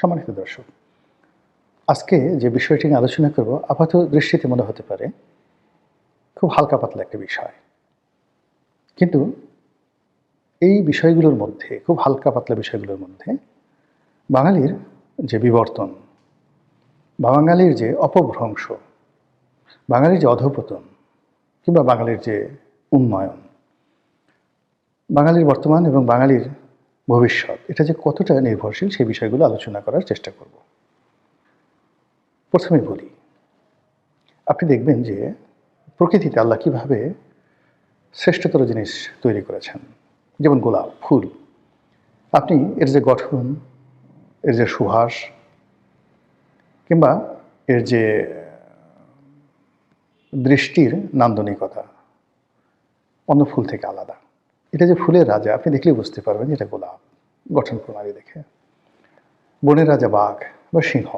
সম্মানিত দর্শক, আজকে যে বিষয়টি নিয়ে আলোচনা করব আপাত দৃষ্টিতে মনে হতে পারে খুব হালকা পাতলা একটা বিষয়। কিন্তু এই বিষয়গুলোর মধ্যে, খুব হালকা পাতলা বিষয়গুলোর মধ্যে বাঙালির যে বিবর্তন, বাঙালির যে অপভ্রংশ, বাঙালির যে অধঃপতন কিংবা বাঙালির যে উন্নয়ন, বাঙালির বর্তমান এবং বাঙালির ভবিষ্যৎ, এটা যে কতটা নির্ভরশীল সেই বিষয়গুলো আলোচনা করার চেষ্টা করব। প্রথমে বলি, আপনি দেখবেন যে প্রকৃতিতে আল্লাহ কীভাবে শ্রেষ্ঠতর জিনিস তৈরি করেছেন। যেমন গোলাপ ফুল, আপনি এর যে গঠন, এর যে সুবাস কিংবা এর যে দৃষ্টির নান্দনিকতা অন্য ফুল থেকে আলাদা। এটা যে ফুলের রাজা, আপনি দেখলেই বুঝতে পারবেন এটা গোলাপ, গঠন প্রণালী দেখে। বনের রাজা বাঘ বা সিংহ,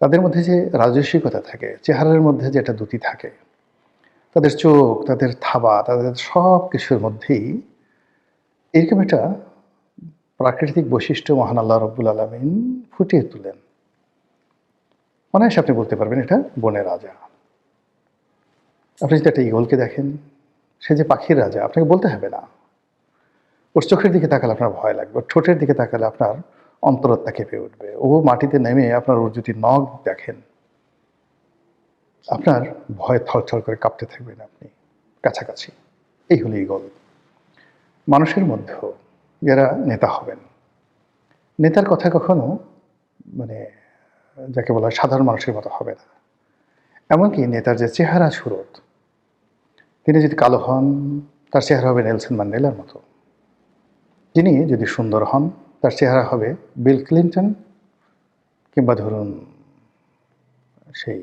তাদের মধ্যে যে রাজস্বিকতা থাকে, চেহারার মধ্যে যে একটা দ্যুতি থাকে, তাদের চোখ, তাদের থাবা, তাদের সব কিছুর মধ্যেই এরকম একটা প্রাকৃতিক বৈশিষ্ট্য মহান আল্লাহ রব্বুল আলামিন ফুটিয়ে তুলেন। অনায়াসে আপনি বলতে পারবেন এটা বনের রাজা। আপনি যদি একটা ঈগলকে দেখেন, সে যে পাখির রাজা, আপনাকে বলতে হবে না। ওর চোখের দিকে তাকালে আপনার ভয় লাগবে, ওর ঠোঁটের দিকে তাকালে আপনার অন্তরাত্মা কেঁপে উঠবে। ও মাটিতে নেমে আপনার ওর যদি নখ দেখেন, আপনার ভয়ে থরথর করে কাঁপতে থাকবেন আপনি কাছাকাছি। এই হলো ঈগল। মানুষের মধ্যেও যারা নেতা হবেন, নেতার কথা কখনো মানে যাকে বলা হয় সাধারণ মানুষের মতো হবে না। এমনকি নেতার যে চেহারা সুরত, তিনি যদি কালো হন, তার চেহারা হবে নেলসন ম্যান্ডেলার মতো। তিনি যদি সুন্দর হন, তার চেহারা হবে বিল ক্লিন্টন কিংবা ধরুন সেই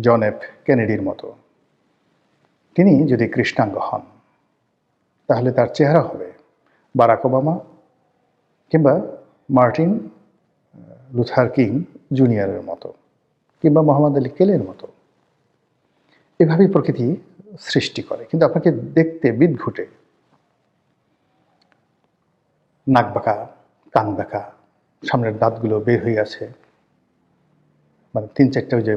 জন এফ কেনেডির মতো। তিনি যদি কৃষ্ণাঙ্গ হন, তাহলে তার চেহারা হবে বারাক ওবামা কিংবা মার্টিন লুথার কিং জুনিয়রের মতো কিংবা মোহাম্মদ আলী কেলের মতো। এভাবেই প্রকৃতি সৃষ্টি করে, কিন্তু আপনাকে দেখতে বিদঘুটে, নাক বাঁকা, কান বাঁকা, সামনের দাঁতগুলো বের হয়ে আছে, মানে ৩-৪টা ওই যে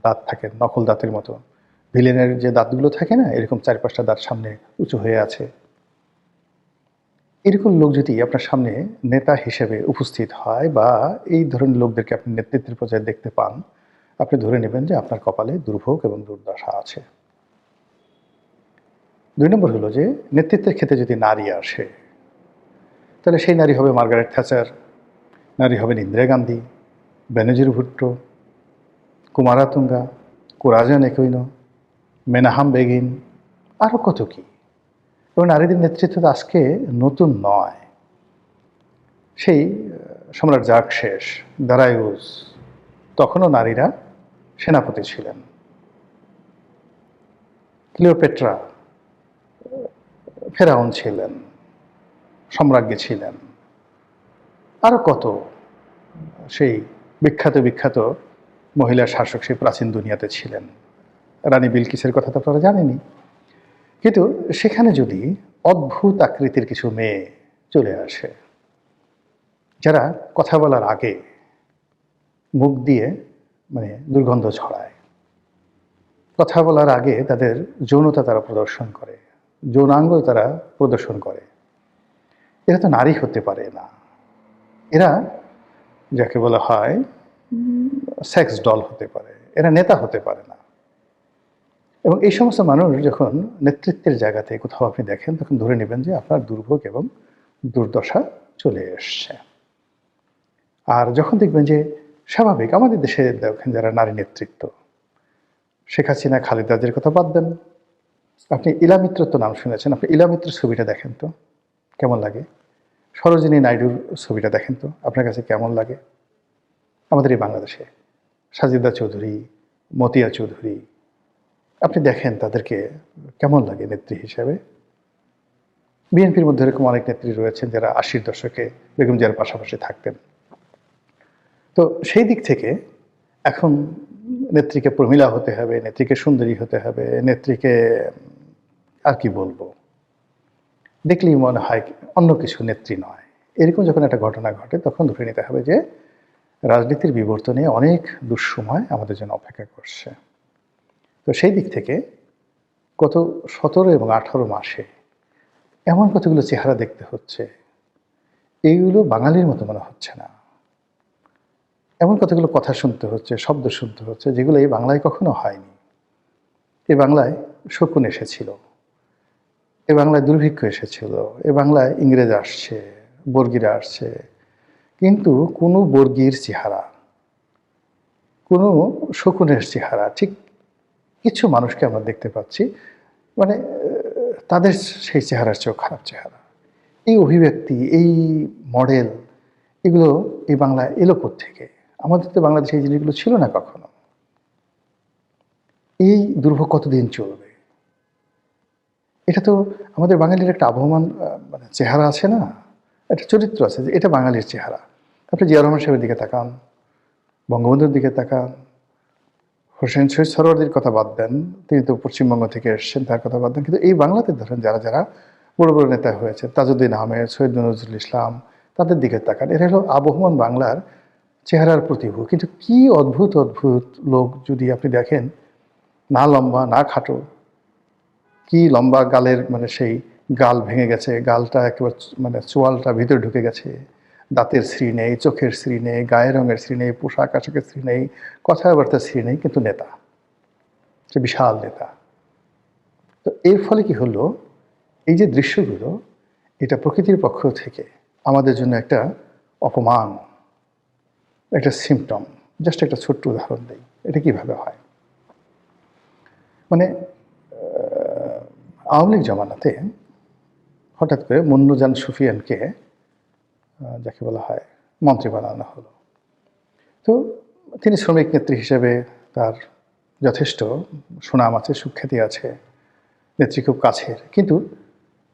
দাঁত থাকে নকল দাঁতের মতো, ভিলেনের যে দাঁতগুলো থাকে না, এরকম ৪-৫টা দাঁত সামনে উঁচু হয়ে আছে। এরকম লোক যদি আপনার সামনে নেতা হিসেবে উপস্থিত হয় বা এই ধরনের লোকদেরকে আপনি নেতৃত্বের পর্যায়ে দেখতে পান, আপনি ধরে নেবেন যে আপনার কপালে দুর্ভোগ এবং দুর্দশা আছে। ২ নম্বর হলো যে নেতৃত্বের ক্ষেত্রে যদি নারী আসে, তাহলে সেই নারী হবে মার্গারেট থ্যাচার, নারী হবেন ইন্দিরা গান্ধী, বেনজির ভুট্টো, কুমারাতুঙ্গা, কোরাজা নেকৈনো, মেনাহাম বেগিন, আরও কত কী। এবং নারীদের নেতৃত্ব তো আজকে নতুন নয়। সেই সম্রাট জার্কশেস, দারায়ুস, তখনও নারীরা সেনাপতি ছিলেন। ক্লিওপেট্রা ফেরাউন ছিলেন, সম্রাজ্ঞী ছিলেন। আরও কত সেই বিখ্যাত বিখ্যাত মহিলা শাসক সেই প্রাচীন দুনিয়াতে ছিলেন। রানী বিলকিসের কথা তো আপনারা জানেনই। কিন্তু সেখানে যদি অদ্ভুত আকৃতির কিছু মেয়ে চলে আসে, যারা কথা বলার আগে মুখ দিয়ে দুর্গন্ধ ছড়ায়, কথা বলার আগে তাদের যৌনতা তারা প্রদর্শন করে, যৌনাঙ্গ তারা প্রদর্শন করে, এরা তো নারী হতে পারে না। এরা যাকে বলা হয় সেক্স ডল হতে পারে, এরা নেতা হতে পারে না। এবং এই সমস্ত মানুষ যখন নেতৃত্বের জায়গাতে কোথাও আপনি দেখেন, তখন ধরে নেবেন যে আপনার দুর্ভোগ এবং দুর্দশা চলে এসছে। আর যখন দেখবেন যে স্বাভাবিক, আমাদের দেশে দেখেন যারা নারী নেতৃত্ব, শেখ হাসিনা, খালেদা জিয়ার কথা বাদ দেন, আপনি ইলা মিত্রর তো নাম শুনেছেন, আপনি ইলা মিত্রের ছবিটা দেখেন তো কেমন লাগে, সরোজিনী নাইডুর ছবিটা দেখেন তো আপনার কাছে কেমন লাগে। আমাদের এই বাংলাদেশে সাজিদা চৌধুরী, মতিয়া চৌধুরী, আপনি দেখেন তাদেরকে কেমন লাগে নেত্রী হিসেবে। বিএনপির মধ্যে এরকম অনেক নেত্রী রয়েছেন যারা ৮০-র দশকে বেগম জিয়ার পাশাপাশি থাকতেন। তো সেই দিক থেকে এখন নেত্রীকে প্রমীলা হতে হবে, নেত্রীকে সুন্দরী হতে হবে, নেত্রীকে আর কি বলবো, দেখলেই মনে হয় অন্য কিছু, নেত্রী নয়। এরকম যখন একটা ঘটনা ঘটে, তখন ধরে নিতে হবে যে রাজনীতির বিবর্তনে অনেক দুঃসময় আমাদের জন্য অপেক্ষা করছে। তো সেই দিক থেকে গত ১৭ এবং ১৮ মাসে এমন কতগুলো চেহারা দেখতে হচ্ছে, এইগুলো বাঙালির মতো মনে হচ্ছে না। এমন কতগুলো কথা শুনতে হচ্ছে, শব্দ শুনতে হচ্ছে, যেগুলো এই বাংলায় কখনো হয়নি। এই বাংলায় শকুন এসেছিল, এ বাংলায় দুর্ভিক্ষ এসেছিল, এ বাংলায় ইংরেজ আসছে, বর্গিরা আসছে, কিন্তু কোনো বর্গীর চেহারা, কোনো শকুনের চেহারা, ঠিক কিছু মানুষকে আমরা দেখতে পাচ্ছি, মানে তাদের সেই চেহারার চেয়েও খারাপ চেহারা। এই অভিব্যক্তি, এই মডেল, এগুলো এই বাংলায় এলো কোত্থেকে? আমাদের তো বাংলাদেশে এই জিনিসগুলো ছিল না কখনো। এই দুর্ভোগ কতদিন চলবে? এটা তো আমাদের বাঙালির একটা আবহমান মানে চেহারা আছে না, একটা চরিত্র আছে, যে এটা বাঙালির চেহারা। আপনি জিয়া রহমান সাহেবের দিকে তাকান, বঙ্গবন্ধুর দিকে তাকান, হোসেন শহীদ সরোয়ার্দীর কথা বাদ দেন, তিনি তো পশ্চিমবঙ্গ থেকে এসেছেন, তার কথা বাদ দেন, কিন্তু এই বাংলাতে ধরেন যারা যারা বড় বড় নেতা হয়েছে, তাজউদ্দিন আহমেদ, সৈয়দ নজরুল ইসলাম, তাদের দিকে তাকান, এরা হলো আবহমান বাংলার চেহারার প্রতিভূ। কিন্তু কি অদ্ভুত অদ্ভুত লোক যদি আপনি দেখেন, না লম্বা না খাটো, কি লম্বা গালের, মানে সেই গাল ভেঙে গেছে, গালটা একেবারে মানে চোয়ালটা ভিতরে ঢুকে গেছে, দাঁতের শ্রী নেই, চোখের শ্রী নেই, গায়ের রঙের শ্রী নেই, পোশাক আশাকের শ্রী নেই, কথাবার্তার শ্রী নেই, কিন্তু নেতা, সে বিশাল নেতা। তো এর ফলে কি হলো, এই যে দৃশ্যগুলো, এটা প্রকৃতির পক্ষ থেকে আমাদের জন্য একটা অপমান, একটা সিমটম। জাস্ট একটা ছোট্ট উদাহরণ দিই, এটা কিভাবে হয়। মানে আওয়ামী লীগ জমানাতে হঠাৎ করে মন্নুজান সুফিয়ানকে, যাকে বলা হয়, মন্ত্রী বানানো হলো। তো তিনি শ্রমিক নেত্রী হিসেবে তার যথেষ্ট সুনাম আছে, সুখ্যাতি আছে, নেত্রী খুব কাছের, কিন্তু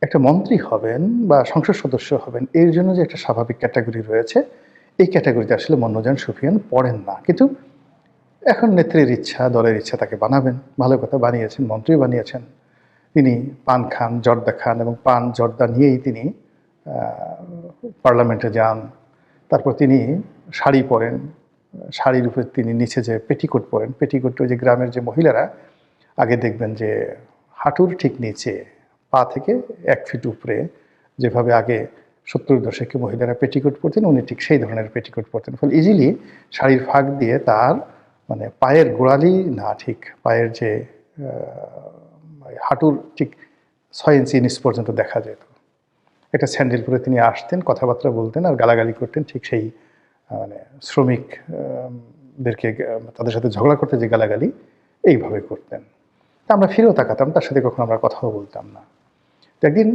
একটা মন্ত্রী হবেন বা সংসদ সদস্য হবেন, এর জন্য যে একটা স্বাভাবিক ক্যাটাগরি রয়েছে, এই ক্যাটাগরিতে আসলে মন্নুজান সুফিয়ান পড়েন না। কিন্তু এখন নেত্রীর ইচ্ছা, দলের ইচ্ছা, তাকে বানাবেন, ভালো কথা, বানিয়েছেন, মন্ত্রী বানিয়েছেন। তিনি পান খান, জর্দা খান, এবং পান জর্দা নিয়েই তিনি পার্লামেন্টে যান। তারপর তিনি শাড়ি পরেন, শাড়ির উপরে তিনি নিচে যে পেটিকোট পরেন, পেটিকোট, ওই যে গ্রামের যে মহিলারা আগে দেখবেন যে হাঁটুর ঠিক নিচে, পা থেকে 1 ফিট উপরে, যেভাবে আগে 70 দশকে মহিলারা পেটিকোট পরতেন, উনি ঠিক সেই ধরনের পেটিকোট পরতেন। ফলে ইজিলি শাড়ির ফাঁক দিয়ে তার মানে পায়ের গোড়ালি না, ঠিক পায়ের যে হাঁটুর ঠিক 6 ইঞ্চি নিচ পর্যন্ত দেখা যেত। একটা স্যান্ডেল পরে তিনি আসতেন, কথাবার্তা বলতেন আর গালাগালি করতেন, ঠিক সেই মানে শ্রমিকদেরকে তাদের সাথে ঝগড়া করতে যে গালাগালি, এইভাবে করতেন। তা আমরা ফিরেও তাকাতাম, তার সাথে কখনো আমরা কথাও বলতাম না। তো একদিন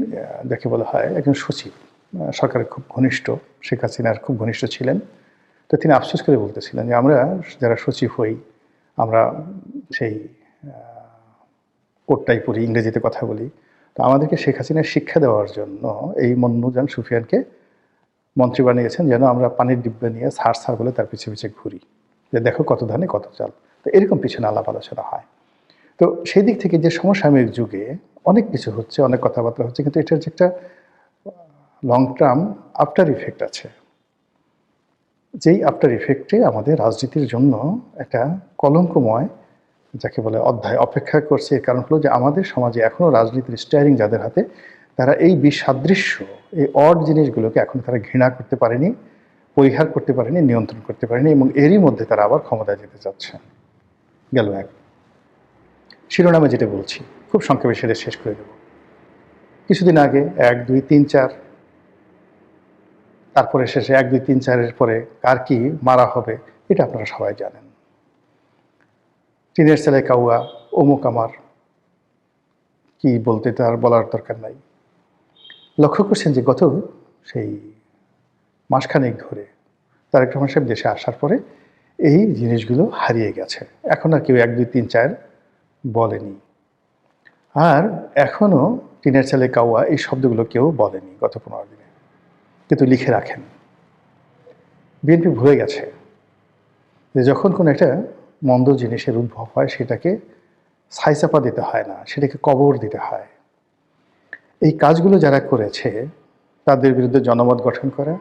যাকে বলা হয় একজন সচিব, সরকারের খুব ঘনিষ্ঠ, শেখ হাসিনার খুব ঘনিষ্ঠ ছিলেন। তো তিনি আফসোস করে বলতেছিলেন যে আমরা যারা সচিব হই, আমরা সেই কোটটাই পড়ি, ইংরেজিতে কথা বলি, তো আমাদেরকে শেখ হাসিনার শিক্ষা দেওয়ার জন্য এই মন্নুজান সুফিয়ানকে মন্ত্রী বানিয়েছেন, যেন আমরা পানির ডিব্বা নিয়ে সার সার বলে তার পিছিয়ে পিছিয়ে ঘুরি, যে দেখো কত ধানে কত চাল। তো এরকম পিছনে আলাপ আলোচনা হয়। তো সেই দিক থেকে যে সমসাময়িক যুগে অনেক কিছু হচ্ছে, অনেক কথাবার্তা হচ্ছে, কিন্তু এটার যে একটা লং টার্ম আফটার ইফেক্ট আছে, যেই আফটার ইফেক্টে আমাদের রাজনীতির জন্য একটা কলঙ্কময়, যাকে বলে, অধ্যায় অপেক্ষা করছে। এর কারণ হলো যে আমাদের সমাজে এখনও রাজনীতির স্টিয়ারিং যাদের হাতে, তারা এই বিসাদৃশ্য, এই অড জিনিসগুলোকে এখন তারা ঘৃণা করতে পারেনি, পরিহার করতে পারেনি, নিয়ন্ত্রণ করতে পারেনি, এবং এরই মধ্যে তারা আবার ক্ষমতায় যেতে চাচ্ছে। গেল এক। শিরোনামে যেটা বলছি, খুব সংক্ষেপে সেটা শেষ করে দেব। কিছুদিন আগে 1, 2, 3, 4, তারপরে শেষে 1, 2, 3, 4-এর পরে কার কি মারা হবে, এটা আপনারা সবাই জানেন। টিনের ছেলে কাউয়া, অমুক আমার, কি বলতে তার বলার দরকার নাই। লক্ষ্য করছেন যে গত সেই মাসখানেক ধরে তারেক রহমান সাহেব দেশে আসার পরে এই জিনিসগুলো হারিয়ে গেছে। এখন আর কেউ 1, 2, 3, 4 বলেনি, আর এখনও টিনের ছেলে কাউয়া এই শব্দগুলো কেউ বলেনি গত 15 দিনে, কিন্তু লিখে রাখেন। বিএনপি ভুলে গেছে যে যখন কোনো একটা মন্দ জিনিসের উদ্ভব হয়, সেটাকে ছাইচাপা দিতে হয় না, সেটাকে কবর দিতে হয়। এই কাজগুলো যারা করেছে তাদের বিরুদ্ধে জনমত গঠন করা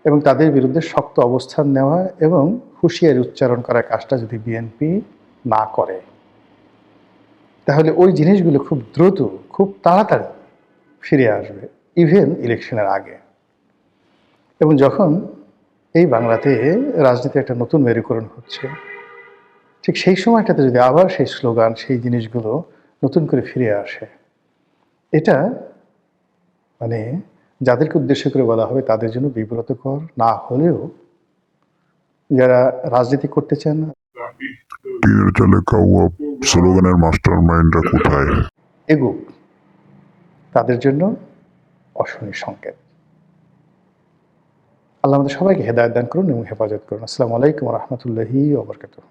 এবং তাদের বিরুদ্ধে শক্ত অবস্থান নেওয়া এবং হুঁশিয়ারি উচ্চারণ করার কাজটা যদি বিএনপি না করে, তাহলে ওই জিনিসগুলো খুব দ্রুত, খুব তাড়াতাড়ি ফিরে আসবে, ইভেন ইলেকশনের আগে। এবং যখন এই বাংলাতে রাজনীতির একটা নতুন মেরুকরণ হচ্ছে, ঠিক সেই সময়টাতে যদি আবার সেই স্লোগান, সেই জিনিসগুলো নতুন করে ফিরে আসে, এটা মানে যাদেরকে উদ্দেশ্য করে বলা হবে তাদের জন্য বিব্রতকর না হলেও, যারা রাজনীতি করতে চান, টিনের চালে কাউয়া স্লোগানের মাস্টার মাইন্ডরা কোথায়? এগুক, তাদের জন্য অশনির সংকেত। আল্লাহ আমাদের সবাইকে হেদায়েত দান করুন এবং হেফাজত করুন। আসসালামু আলাইকুম ওয়া রাহমাতুল্লাহি ওয়া বারাকাতুহু।